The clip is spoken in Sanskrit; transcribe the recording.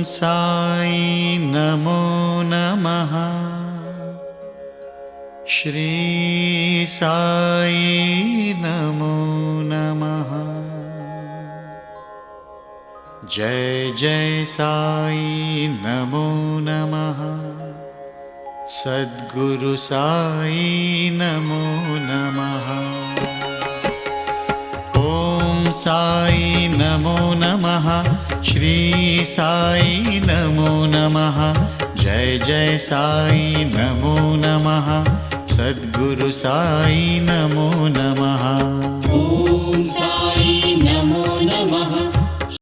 साई नमो नमः। श्री साई नमो नमः। जय जय साई नमो नमः। सद्गुरु साई नमो नमः। ओम साई नमो नमः। श्री साई नमो नमः। जय जय साई नमो नमः। सद्गुरु साई नमो नमः।